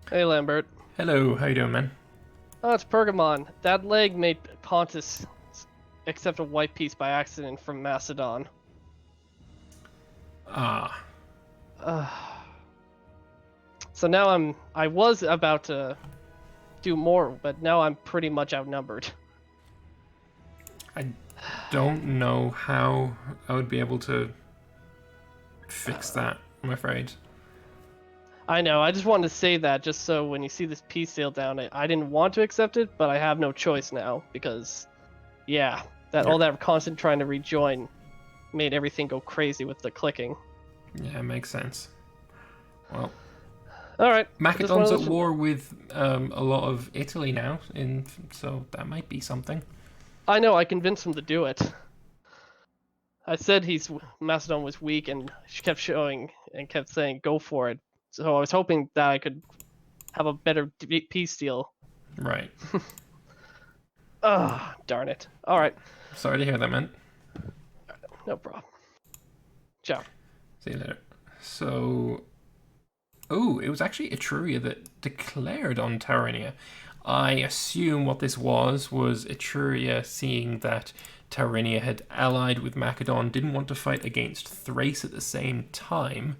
Hey, Lambert. Hello, how you doing, man? Oh, it's Pergamon. That leg made Pontus accept a white piece by accident from Macedon. Ah, Uh, so now I was about to do more, but now I'm pretty much outnumbered. I don't know how I would be able to fix Uh, that, I'm afraid. I know, I just wanted to say that just so when you see this piece sail down, I didn't want to accept it, but I have no choice now because, yeah, that Yeah, all that constant trying to rejoin made everything go crazy with the clicking. yeah, makes sense. Well, Alright, just one of Macedon's at those. war with a lot of Italy now, so that might be something. I know, I convinced him to do it. I said Macedon was weak, and she kept showing and kept saying go for it. So I was hoping that I could have a better peace deal. Right. Ah, darn it. All right, Sorry to hear that, man. no problem. Ciao. See you later. So, oh, it was actually Etruria that declared on Taurinia. I assume what this was Etruria seeing that Taurinia had allied with Macedon, didn't want to fight against Thrace at the same time.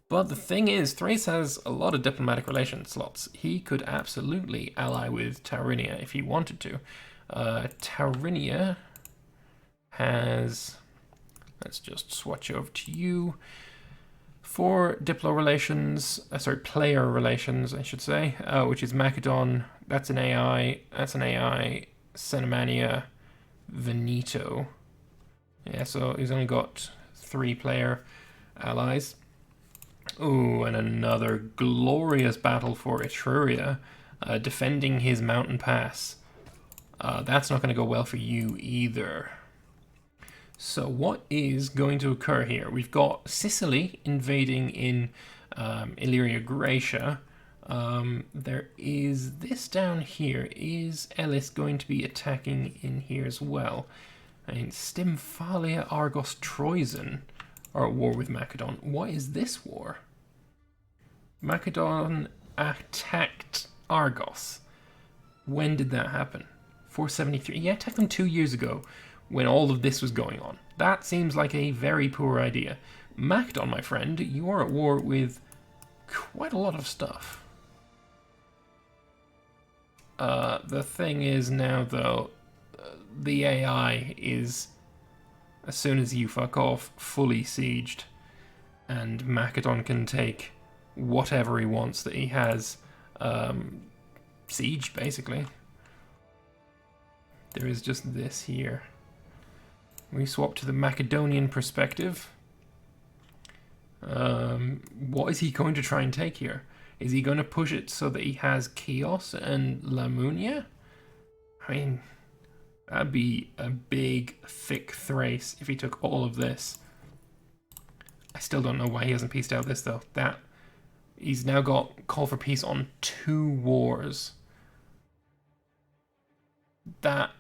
But the thing is, Thrace has a lot of diplomatic relations slots. He could absolutely ally with Taurinia if he wanted to. Taurinia has. Let's just swatch over to you. For Diplo relations, player relations, I should say, which is Macedon, that's an AI, Cinemania, Veneto. Yeah, so he's only got 3 player allies. Ooh, and another glorious battle for Etruria, defending his mountain pass. That's not going to go well for you either. So what is going to occur here? We've got Sicily invading in Illyria Graecia. There is this down here. Is Ellis going to be attacking in here as well? I mean, Stymphalia, Argos, Troezen are at war with Macedon. What is this war? Macedon attacked Argos. When did that happen? 473. Yeah, attacked them 2 years ago when all of this was going on. That seems like a very poor idea. Macedon, my friend, you are at war with quite a lot of stuff. The thing is now, though, the AI is, as soon as you fuck off, fully sieged, and Macedon can take whatever he wants that he has sieged, basically. There is just this here. We swap to the Macedonian perspective. What is he going to try and take here? Is he going to push it so that he has Chios and Lamunia? I mean, that'd be a big, thick Thrace if he took all of this. I still don't know why he hasn't pieced out this, though. He's now got Call for Peace on 2 wars. That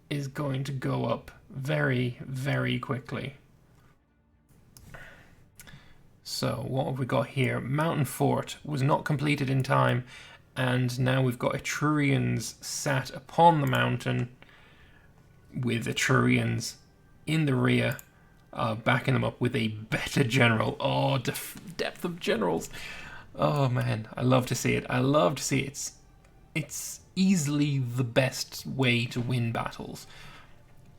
is going to go up very, very quickly. So what have we got here? Mountain Fort was not completed in time, and now we've got Etrurians sat upon the mountain with Etrurians in the rear, backing them up with a better general. Oh, depth of generals. Oh man, I love to see it. I love to see it. It's easily the best way to win battles.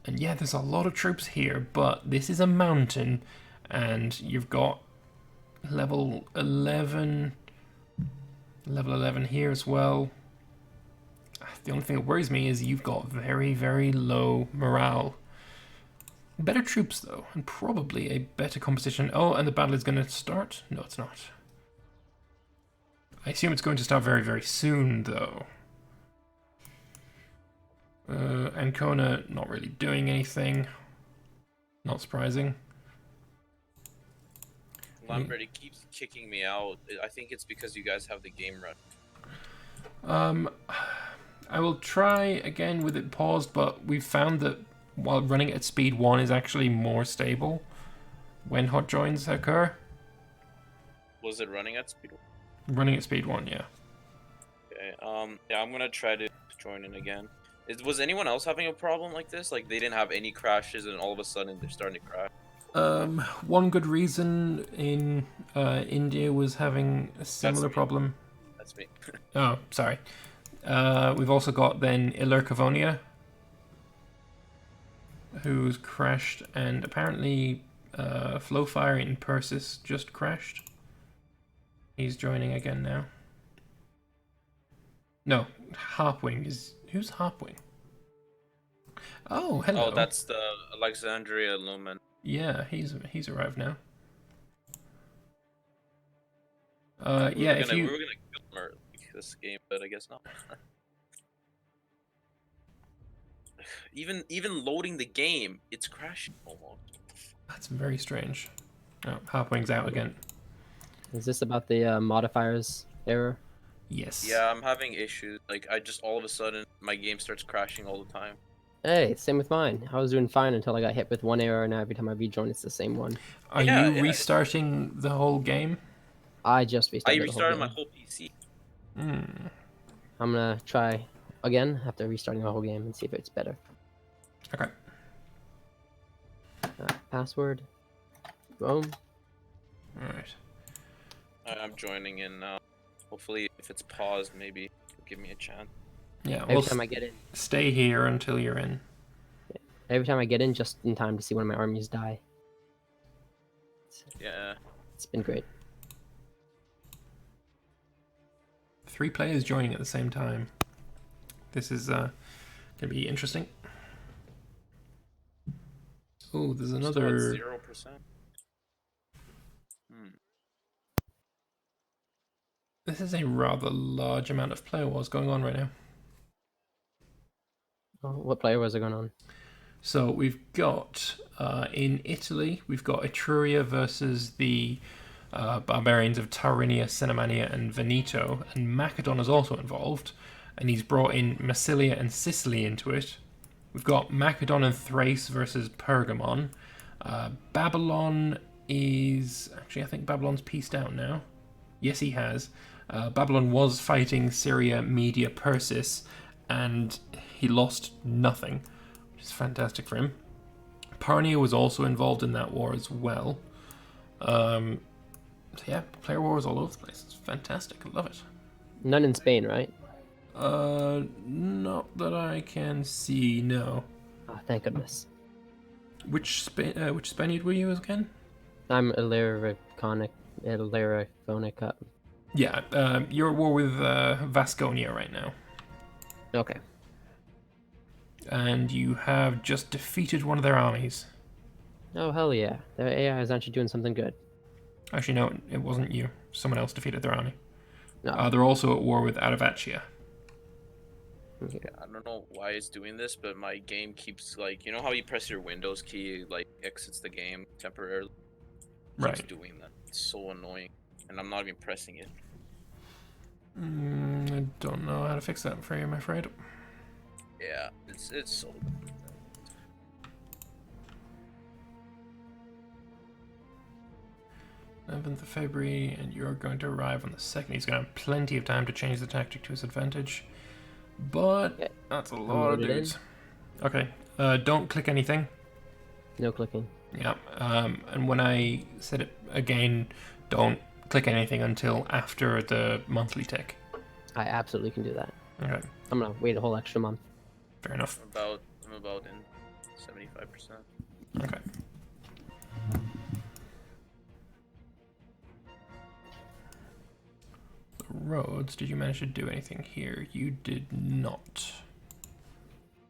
And yeah, there's a lot of troops here, but this is a mountain, and you've got level 11 here as well. The only thing that worries me is you've got very, very low morale. Better troops, though, and probably a better composition. Oh, and the battle is going to start? No, it's not. I assume it's going to start very, very soon, though. Ancona not really doing anything. Not surprising. Lambert, it keeps kicking me out. I think it's because you guys have the game run. I will try again with it paused, but we've found that while running at speed 1 is actually more stable when hot joins occur. Was it running at speed? Running at speed 1, yeah. Yeah, I'm gonna try to join in again. Was anyone else having a problem like this? Like they didn't have any crashes, and all of a sudden they're starting to crash. One good reason in India was having a similar me. problem. That's me. Oh, sorry. We've also got then Ilercavonia, who's crashed, and apparently Flowfire in Persis just crashed. He's joining again now. No, Harpwing is... Who's Harpwing? Oh, hello. Oh, that's the Alexandria Lumen. Yeah, he's arrived now. We yeah, were if gonna, you... we were gonna kill him this game, but I guess not. even loading the game, it's crashing almost. That's very strange. Oh, Harpwing's out again. Is this about the modifiers error? Yes. Yeah, I'm having issues. Like I just all of a sudden my game starts crashing all the time. Hey, same with mine. I was doing fine until I got hit with one error, and now every time I rejoin, it's the same one. Are you restarting the whole game? I just restarted. I restarted my whole PC. Hmm. I'm gonna try again after restarting the whole game and see if it's better. Okay. Password. Boom. Alright. I'm joining in now. Hopefully, if it's paused, maybe it'll give me a chance. Yeah, Every time I get in. Stay here until you're in. Every time I get in, just in time to see one of my armies die. Yeah. It's been great. 3 players joining at the same time. This is gonna be interesting. Oh, there's another 0%. This is a rather large amount of player wars going on right now. Oh, what player was it going on? So we've got in Italy, we've got Etruria versus the barbarians of Taurinia, Cinemania, and Veneto, and Macedon is also involved, and he's brought in Massilia and Sicily into it. We've got Macedon and Thrace versus Pergamon. Babylon is... Actually, I think Babylon's pieced out now. Yes, he has. Babylon was fighting Syria, Media, Persis, and he lost nothing, which is fantastic for him. Parnia was also involved in that war as well. So yeah, player wars all over the place. It's fantastic. I love it. None in Spain, right? Not that I can see. No. Oh, thank goodness. Which Spaniard were you again? I'm Illyriconic. Yeah, you're at war with Vasconia right now. Okay. And you have just defeated one of their armies. Oh, hell yeah. Their AI is actually doing something good. Actually, no, it wasn't you. Someone else defeated their army. No. They're also at war with Adavachia. Okay. I don't know why it's doing this, but my game keeps like, you know how you press your Windows key, like exits the game temporarily? It keeps Right. doing that. It's so annoying, and I'm not even pressing it. I don't know how to fix that for you, I'm afraid. Yeah, it's so. 11th of February, and you're going to arrive on the 2nd. He's going to have plenty of time to change the tactic to his advantage. But that's a lot of dudes. Okay, don't click anything. No clicking. Yeah, and when I said it again, don't click anything until after the monthly tick. I absolutely can do that. Okay, I'm gonna wait a whole extra month. fair enough. I'm about in 75%. Okay. Rhodes, did you manage to do anything here? You did not.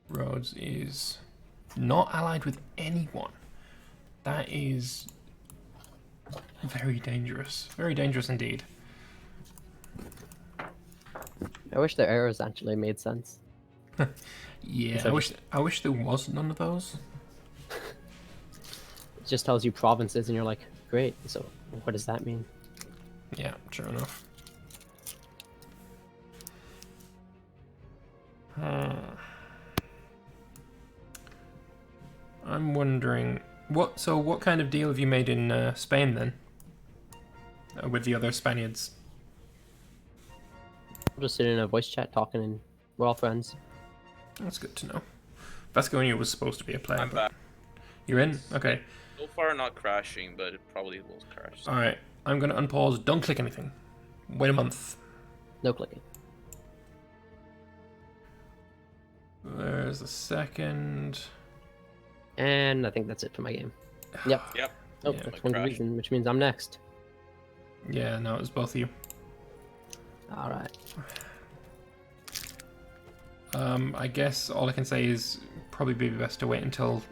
Rhodes is not allied with anyone. That is very dangerous. Very dangerous indeed. I wish their errors actually made sense. Yeah, I wish there was none of those. It just tells you provinces, and you're like, great. So what does that mean? Yeah, sure enough. I'm wondering what kind of deal have you made in Spain then? With the other Spaniards? just sit in a voice chat talking, and we're all friends. That's good to know. Vasconia was supposed to be a player, I'm but back. you're in? Okay. So far, not crashing, but it probably will crash. Alright, I'm going to unpause. Don't click anything. Wait a month. No clicking. There's a second. And I think that's it for my game. Yep. Yep. Oh, Yeah, that's one crash. reason, which means I'm next. Yeah, no, it was both of you. All right. I guess all I can say is probably be best to wait until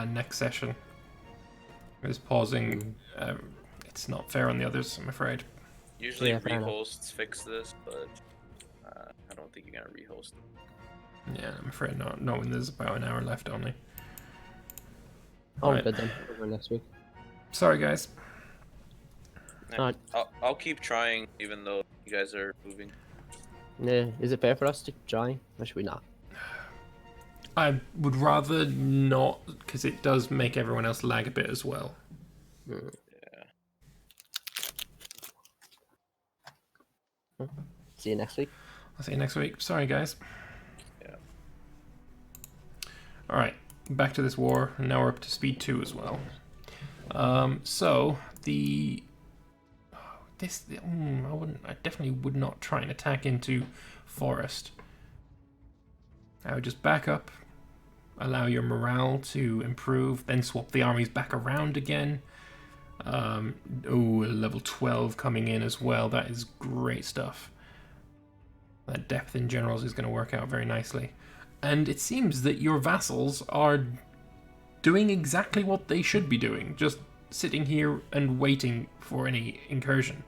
next session. Because pausing, it's not fair on the others, I'm afraid. Usually Yeah, fair enough. rehosts fix this, but I don't think you're gonna rehost. Yeah, I'm afraid not, knowing there's about an hour left only. Oh, Alright. good then. Over next week. Sorry, guys. Alright. I'll keep trying, even though you guys are moving. Yeah, is it fair for us to try, or should we not? I would rather not, because it does make everyone else lag a bit as well. Yeah. See you next week. I'll see you next week. Sorry, guys. Yeah. Alright, back to this war. Now we're up to speed 2 as well. So, the... I definitely would not try and attack into forest. I would just back up, allow your morale to improve, then swap the armies back around again. Oh, level 12 coming in as well. That is great stuff. That depth in generals is going to work out very nicely. And it seems that your vassals are doing exactly what they should be doing, just sitting here and waiting for any incursion.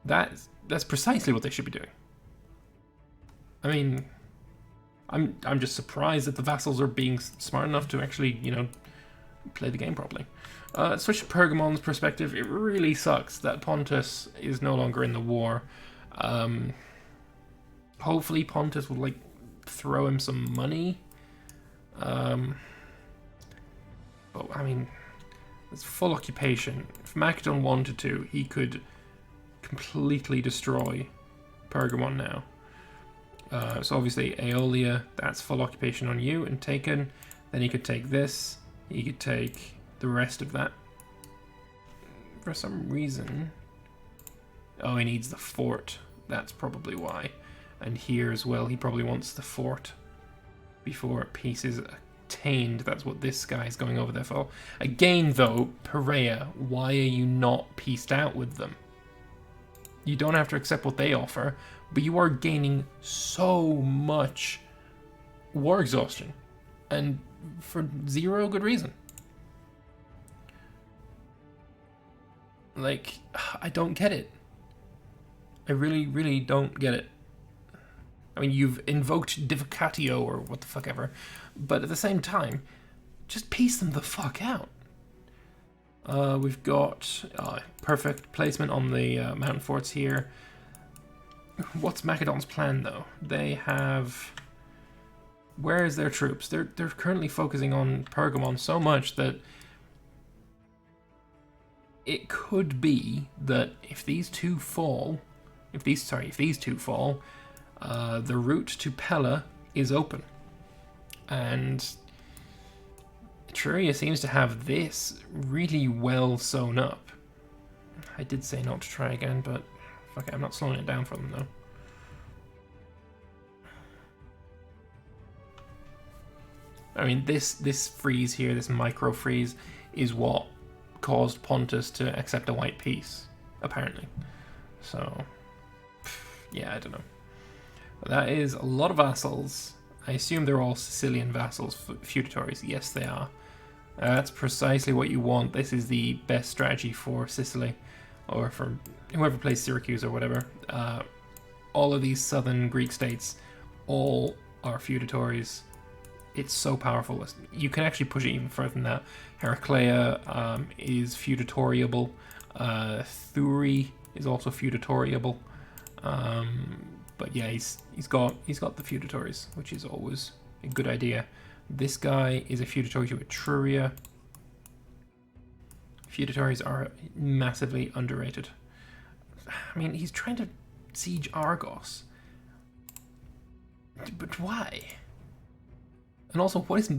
That's precisely what they should be doing. I mean, I'm just surprised that the vassals are being smart enough to actually, you know, play the game properly. Switch to Pergamon's perspective. It really sucks that Pontus is no longer in the war. Hopefully Pontus will, like, throw him some money. But, I mean, it's full occupation. If Macedon wanted to, he could completely destroy Pergamon now. So obviously Aeolia, that's full occupation on you and taken. Then he could take this. He could take the rest of that. For some reason... Oh, he needs the fort. That's probably why. And here as well, he probably wants the fort before peace is attained. That's what this guy is going over there for. Again, though, Perea, why are you not pieced out with them? You don't have to accept what they offer, but you are gaining so much war exhaustion. And for zero good reason. Like, I don't get it. I really, really don't get it. I mean, you've invoked Divocatio or what the fuck ever, but at the same time, just piece them the fuck out. We've got perfect placement on the mountain forts here. What's Macedon's plan, though? They have... Where is their troops? They're currently focusing on Pergamon so much that it could be that if these two fall, the route to Pella is open. And Etruria seems to have this really well sewn up. I did say not to try again, but fuck it, I'm not slowing it down for them though. I mean, this freeze here, this micro freeze, is what caused Pontus to accept a white peace, apparently. So, yeah, I don't know. But that is a lot of vassals. I assume they're all Sicilian vassals, feudatories. Yes, they are. That's precisely what you want. This is the best strategy for Sicily, or for whoever plays Syracuse or whatever. All of these southern Greek states, all are feudatories. It's so powerful. You can actually push it even further than that. Heraclea is feudatoriable. Thuri is also feudatoriable. But yeah, he's got the feudatories, which is always a good idea. This guy is a feudatory to Etruria. Feudatories are massively underrated. I mean, he's trying to siege Argos. But why? And also, what is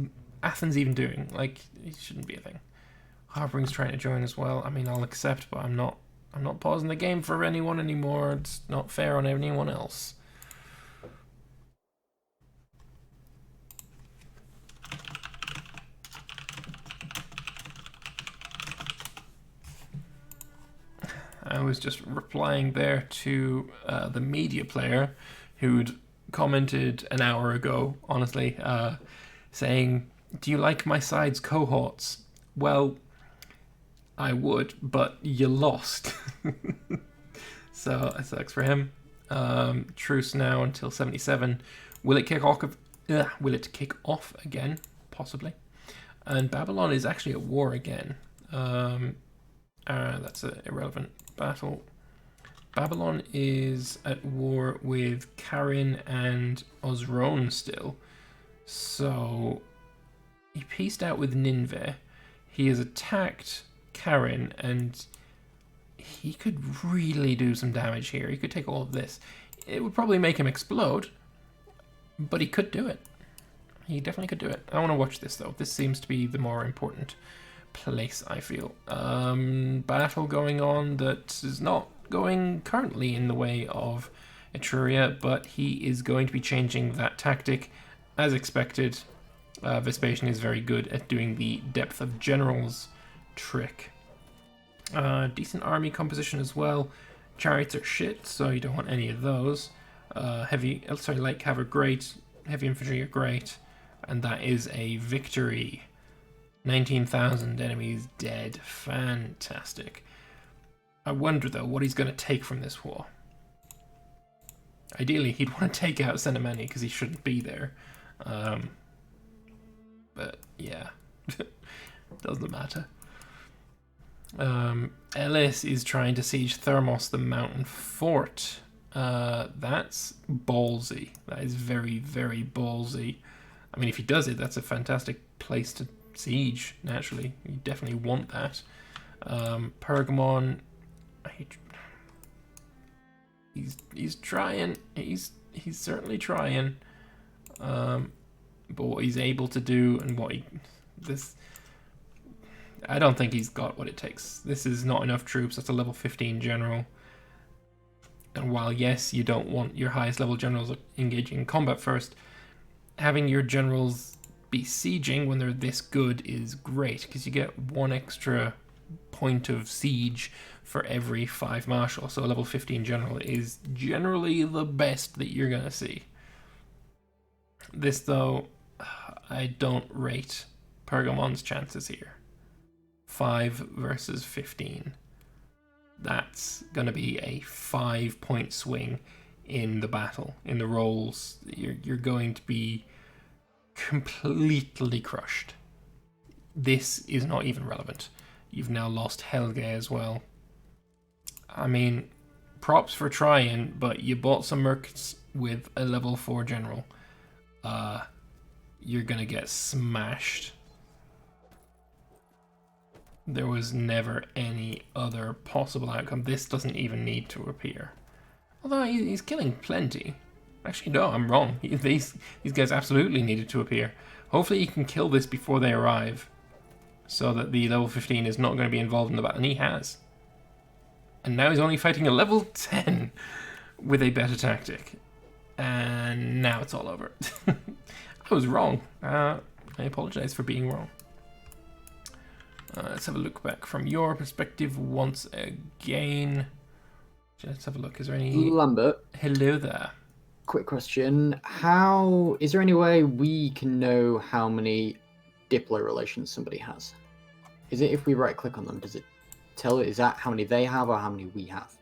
Athens even doing? Like, it shouldn't be a thing. Harboring's trying to join as well. I mean, I'll accept, but I'm not pausing the game for anyone anymore. It's not fair on anyone else. I was just replying there to the media player who'd commented an hour ago, honestly, saying, "Do you like my side's cohorts?" Well, I would, but you lost. So it sucks for him. Truce now until 77. Will it kick off? Will it kick off again? Possibly. And Babylon is actually at war again. That's an irrelevant battle. Babylon is at war with Karin and Osrone still. So he pieced out with Nineveh. He has attacked Karin, and he could really do some damage here. He could take all of this. It would probably make him explode, but he could do it. He definitely could do it. I want to watch this, though. This seems to be the more important place, I feel. Battle going on that is not going currently in the way of Etruria, but he is going to be changing that tactic as expected. Vespasian is very good at doing the depth of generals trick. Decent army composition as well. Chariots are shit, so you don't want any of those. Light cav are great. Heavy infantry are great. And that is a victory. 19,000 enemies dead. Fantastic. I wonder, though, what he's going to take from this war. Ideally, he'd want to take out Senamani because he shouldn't be there. But, yeah. Doesn't matter. Ellis is trying to siege Thermos, the mountain fort. That's ballsy. That is very, very ballsy. I mean, if he does it, that's a fantastic place to siege, naturally. You definitely want that. Pergamon, he's trying. He's certainly trying. But what he's able to do and I don't think he's got what it takes. This is not enough troops. That's a level 15 general. And while, yes, you don't want your highest level generals engaging in combat first, having your generals be sieging when they're this good is great, because you get one extra point of siege for every 5 marshal. So a level 15 general is generally the best that you're going to see. This, though, I don't rate Pergamon's chances here. 5 versus 15. That's going to be a 5-point swing in the battle, in the rolls. You're going to be completely crushed. This is not even relevant. You've now lost Helge as well. I mean, props for trying, but you bought some mercs with a level 4 general. You're going to get smashed. There was never any other possible outcome. This doesn't even need to appear. Although he's killing plenty. Actually, no, I'm wrong. These guys absolutely needed to appear. Hopefully he can kill this before they arrive, so that the level 15 is not going to be involved in the battle. And he has. And now he's only fighting a level 10 with a better tactic. And now it's all over. I was wrong. I apologize for being wrong. Let's have a look back from your perspective once again. Let's have a look. Is there any... Lambert, Hello there. quick question. Is there any way we can know how many Diplo relations somebody has? Is it if we right click on them, does it tell it, is that how many they have or how many we have?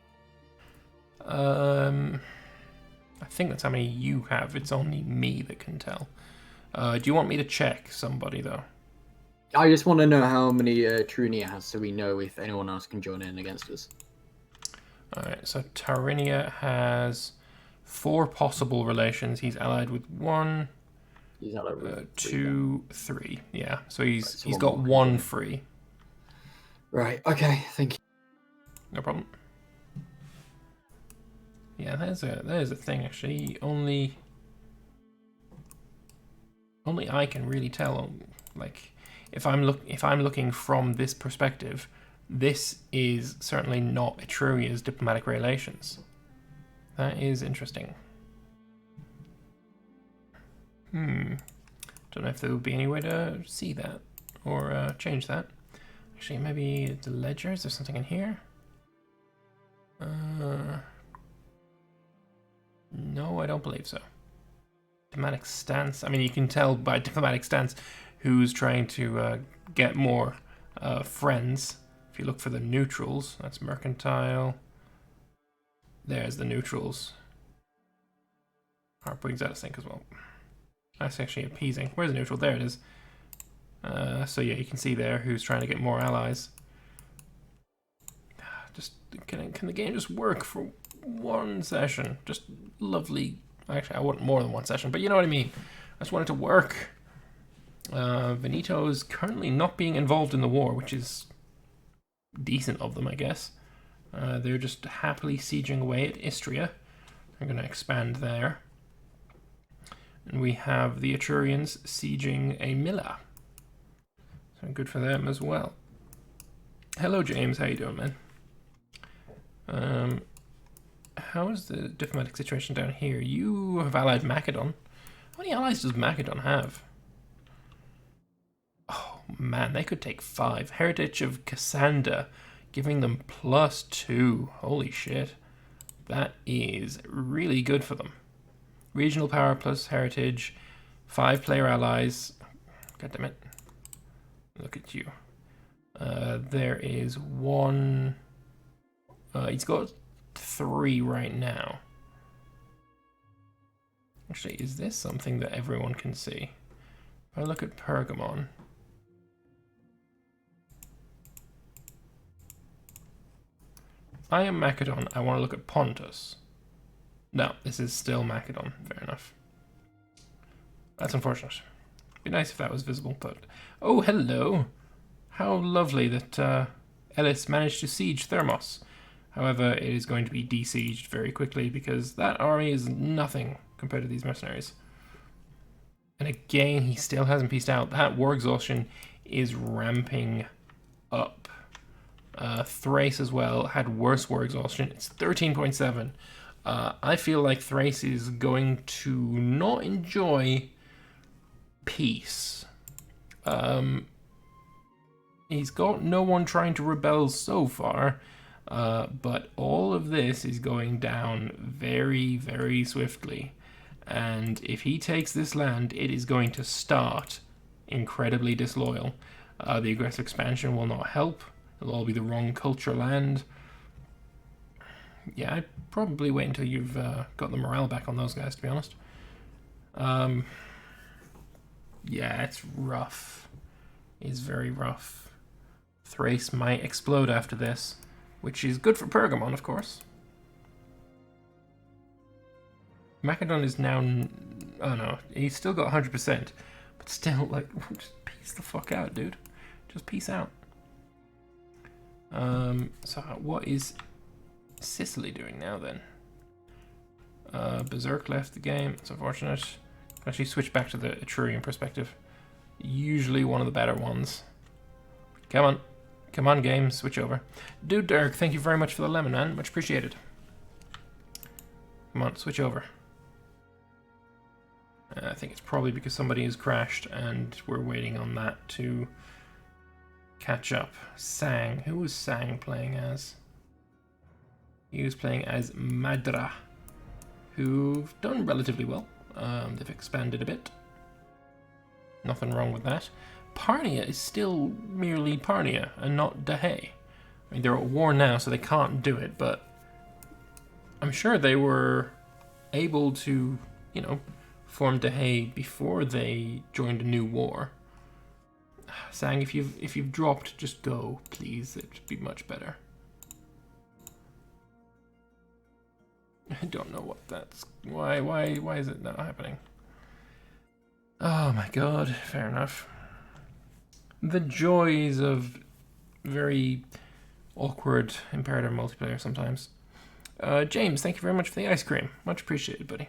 I think that's how many you have. It's only me that can tell. Do you want me to check somebody, though? I just want to know how many Trunia has so we know if anyone else can join in against us. Alright, so Tarinia has 4 possible relations. He's allied with 1, He's allied with 2, 3. Yeah, so he's Right, so he's one got more. 1 free. Right, okay, thank you. No problem. Yeah, there's a thing actually. Only only I can really tell. Like, if I'm looking from this perspective, this is certainly not Etruria's diplomatic relations. That is interesting. Don't know if there would be any way to see that or change that. Actually, maybe the ledger. Is there something in here? No, I don't believe so. Diplomatic stance. I mean, you can tell by diplomatic stance who's trying to get more friends. If you look for the neutrals, that's mercantile. There's the neutrals. Heartbreak's out of sync as well. That's actually appeasing. Where's the neutral? There it is. So yeah, you can see there who's trying to get more allies. Just can the game just work for one session? Just lovely. Actually, I want more than one session, but you know what I mean. I just want it to work. Veneto is currently not being involved in the war, which is decent of them, I guess. They're just happily sieging away at Istria. I'm going to expand there. And we have the Etrurians sieging a Milla. So good for them as well. Hello, James. How you doing, man? How is the diplomatic situation down here? You have allied Macedon. How many allies does Macedon have? Oh, man, they could take 5. Heritage of Cassander, giving them +2. Holy shit. That is really good for them. Regional power plus heritage, 5 player allies. God damn it. Look at you. There is 1. He's got 3 right now. Actually, is this something that everyone can see? If I look at Pergamon. I am Macedon. I want to look at Pontus. No, this is still Macedon. Fair enough. That's unfortunate. It'd be nice if that was visible, but... Oh, hello! How lovely that Ellis managed to siege Thermos. However, it is going to be desieged very quickly because that army is nothing compared to these mercenaries. And again, he still hasn't pieced out. That war exhaustion is ramping up. Thrace as well had worse war exhaustion. It's 13.7. I feel like Thrace is going to not enjoy peace. He's got no one trying to rebel so far, but all of this is going down very, very swiftly. And if he takes this land, it is going to start incredibly disloyal. The aggressive expansion will not help. It'll all be the wrong culture land. Yeah, I'd probably wait until you've got the morale back on those guys, to be honest. Yeah, it's rough. It's very rough. Thrace might explode after this, which is good for Pergamon, of course. Macedon is now... Oh no, he's still got 100%, but still, like, just peace the fuck out, dude. Just peace out. So what is Sicily doing now then? Berserk left the game. It's unfortunate. Actually switch back to the Etrurian perspective. Usually one of the better ones. Come on. Come on, game. Switch over. Dude Dirk, thank you very much for the lemon, man. Much appreciated. Come on, switch over. I think it's probably because somebody has crashed and we're waiting on that to catch up. Sang. Who was Sang playing as? He was playing as Madra, who've done relatively well. They've expanded a bit. Nothing wrong with that. Parnia is still merely Parnia and not Dahe. I mean, they're at war now, so they can't do it, but I'm sure they were able to, you know, form Dahe before they joined a new war. Sang, if you've dropped, just go, please. It'd be much better. I don't know what that's... Why is it not happening? Oh my god, fair enough. The joys of very awkward Imperator multiplayer sometimes. James, thank you very much for the ice cream. Much appreciated, buddy.